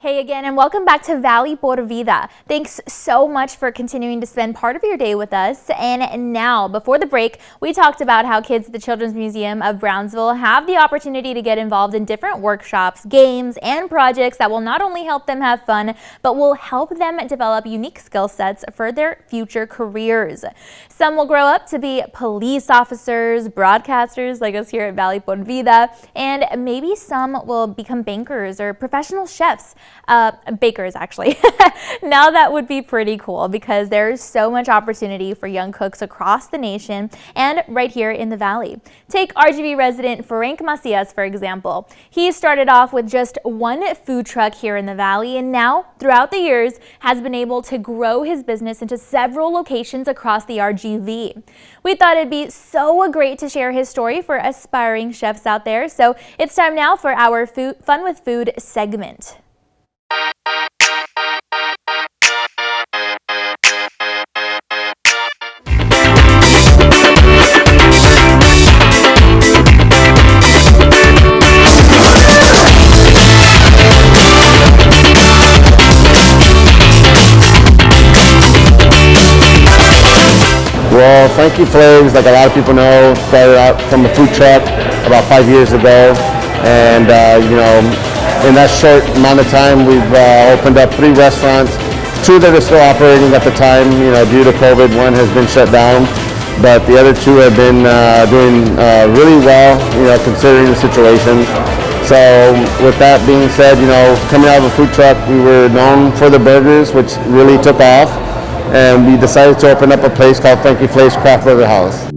Hey again, and welcome back to Valley por Vida. Thanks so much for continuing to spend part of your day with us. And now, before the break, we talked about how kids at the Children's Museum of Brownsville have the opportunity to get involved in different workshops, games, and projects that will not only help them have fun, but will help them develop unique skill sets for their future careers. Some will grow up to be police officers, broadcasters like us here at Valley por Vida, and maybe some will become bankers or professional chefs. Bakers, actually. Now that would be pretty cool because there's so much opportunity for young cooks across the nation and right here in the Valley. Take RGV resident Frank Macias, for example. He started off with just one food truck here in the Valley and now, throughout the years, has been able to grow his business into several locations across the RGV. We thought it'd be so great to share his story for aspiring chefs out there, so it's time now for our Fun with Food segment. Well, Frankie Flags, like a lot of people know, started out from a food truck about 5 years ago, and in that short amount of time, we've opened up 3 restaurants, 2 that are still operating at the time. Due to COVID, one has been shut down, but the other 2 have been doing really well, considering the situation. So with that being said, coming out of a food truck, we were known for the burgers, which really took off. And we decided to open up a place called Frankie Flay's Craft Burger House.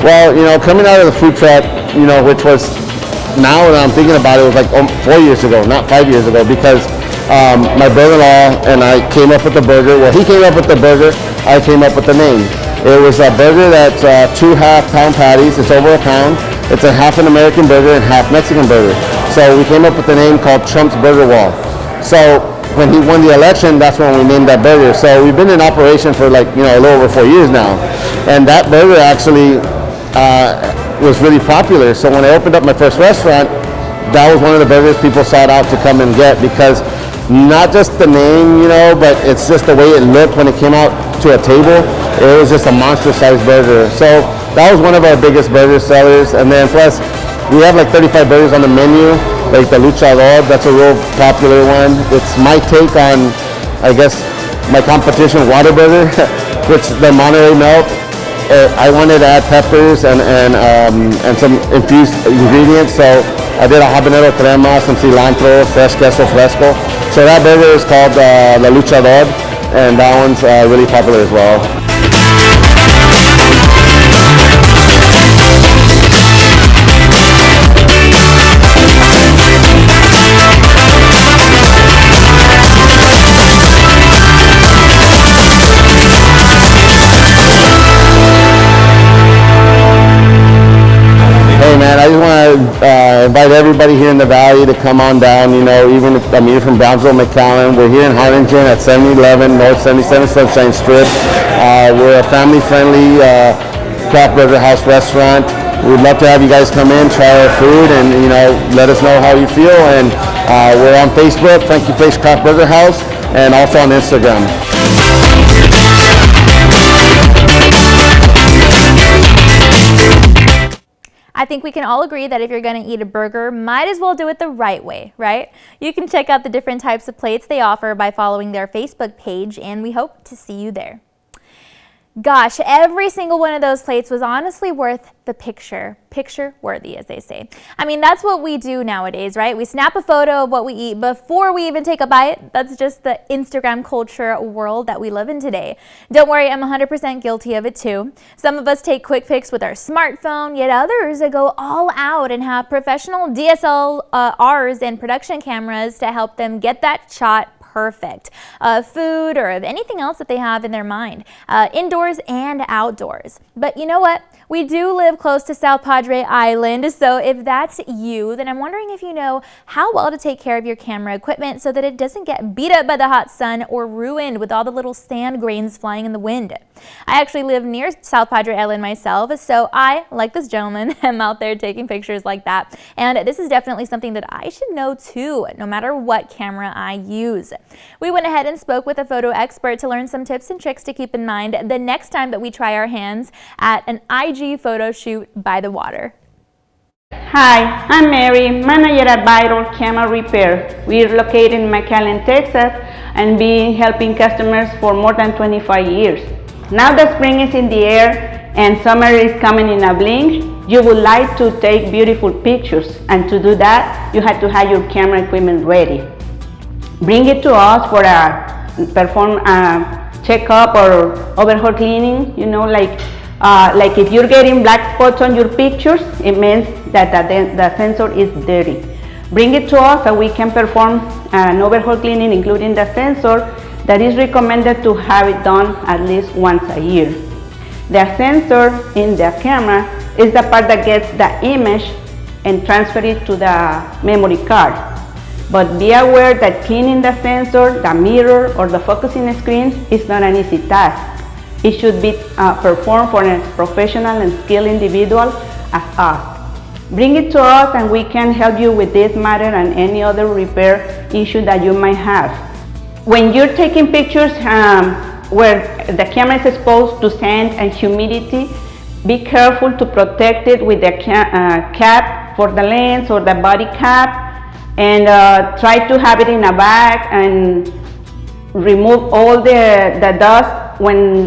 Well, coming out of the food truck, which was, now that I'm thinking about it, was like 4 years ago, not 5 years ago, because my brother-in-law and I came up with the burger. Well, he came up with the burger, I came up with the name. It was a burger that's 2 half-pound patties. It's over a pound. It's a half an American burger and half Mexican burger. So we came up with the name called Trump's Burger Wall. So when he won the election, that's when we named that burger. So we've been in operation for a little over 4 years now. And that burger actually was really popular. So when I opened up my first restaurant, that was one of the burgers people sought out to come and get, because not just the name, but it's just the way it looked when it came out to a table. It was just a monster-sized burger. So that was one of our biggest burger sellers. And then plus, we have like 35 burgers on the menu, like the Luchador. That's a real popular one. It's my take on, I guess, my competition Whataburger, which the Monterey Melt. I wanted to add peppers and some infused ingredients. So I did a habanero crema, some cilantro, fresh queso fresco. So that burger is called La Luchador, and that one's really popular as well. I just want to invite everybody here in the Valley to come on down. Even if I'm here from Brownsville, McAllen, we're here in Harlingen at 7011 North 77 Sunshine Strip. We're a family-friendly craft burger house restaurant. We'd love to have you guys come in, try our food, and let us know how you feel. And we're on Facebook, Frankie Flay's Craft Burger House, and also on Instagram. I think we can all agree that if you're going to eat a burger, might as well do it the right way, right? You can check out the different types of plates they offer by following their Facebook page, and we hope to see you there. Gosh, every single one of those plates was honestly worth the picture worthy, as they say. I mean, that's what we do nowadays, right? We snap a photo of what we eat before we even take a bite. That's just the Instagram culture world that we live in today. Don't worry, I'm 100% guilty of it too. Some of us take quick pics with our smartphone, yet others go all out and have professional DSLRs and production cameras to help them get that shot perfect, food or anything else that they have in their mind, indoors and outdoors. But you know what? We do live close to South Padre Island, so if that's you, then I'm wondering if you know how well to take care of your camera equipment so that it doesn't get beat up by the hot sun or ruined with all the little sand grains flying in the wind. I actually live near South Padre Island myself, so I, like this gentleman, am out there taking pictures like that. And this is definitely something that I should know too, no matter what camera I use. We went ahead and spoke with a photo expert to learn some tips and tricks to keep in mind the next time that we try our hands at an IG photo shoot by the water. Hi, I'm Mary, manager at Vital Camera Repair. We're located in McAllen, Texas, and been helping customers for more than 25 years. Now that spring is in the air and summer is coming in a blink, you would like to take beautiful pictures, and to do that, you have to have your camera equipment ready. Bring it to us for perform a checkup or overhaul cleaning. You know, like if you're getting black spots on your pictures, it means that the sensor is dirty. Bring it to us so we can perform an overhaul cleaning, including the sensor. That is recommended to have it done at least once a year. The sensor in the camera is the part that gets the image and transfer it to the memory card. But be aware that cleaning the sensor, the mirror, or the focusing screen is not an easy task. It should be performed for a professional and skilled individual as us. Bring it to us and we can help you with this matter and any other repair issue that you might have. When you're taking pictures where the camera is exposed to sand and humidity, be careful to protect it with the cap for the lens or the body cap, and try to have it in a bag and remove all the dust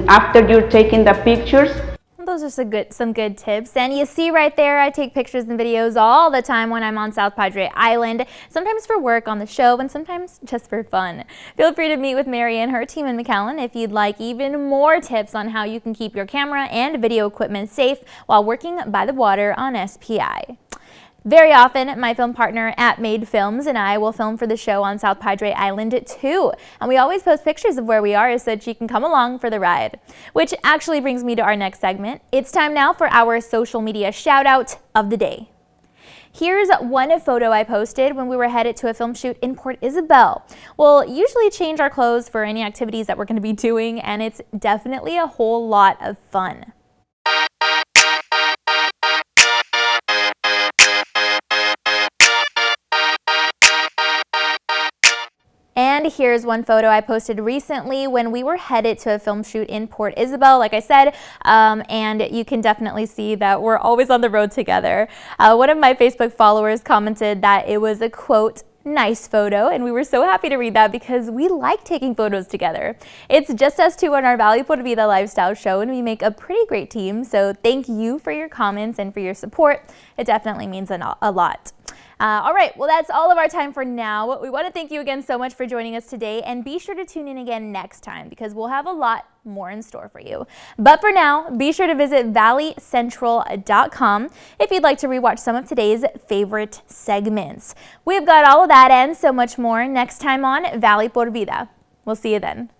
after you're taking the pictures. Those are some good tips. And you see right there, I take pictures and videos all the time when I'm on South Padre Island, sometimes for work on the show and sometimes just for fun. Feel free to meet with Mary and her team in McAllen if you'd like even more tips on how you can keep your camera and video equipment safe while working by the water on SPI. Very often, my film partner at Made Films and I will film for the show on South Padre Island too. And we always post pictures of where we are so that you can come along for the ride. Which actually brings me to our next segment. It's time now for our social media shout out of the day. Here's one photo I posted when we were headed to a film shoot in Port Isabel. We'll usually change our clothes for any activities that we're going to be doing, and it's definitely a whole lot of fun. And here's one photo I posted recently when we were headed to a film shoot in Port Isabel, like I said, and you can definitely see that we're always on the road together. One of my Facebook followers commented that it was a, quote, nice photo, and we were so happy to read that because we like taking photos together. It's just us two on our Valley Pura Vida lifestyle show, and we make a pretty great team, so thank you for your comments and for your support. It definitely means a lot. All right, well, that's all of our time for now. We want to thank you again so much for joining us today, and be sure to tune in again next time because we'll have a lot more in store for you. But for now, be sure to visit valleycentral.com if you'd like to rewatch some of today's favorite segments. We've got all of that and so much more next time on Valley Pura Vida. We'll see you then.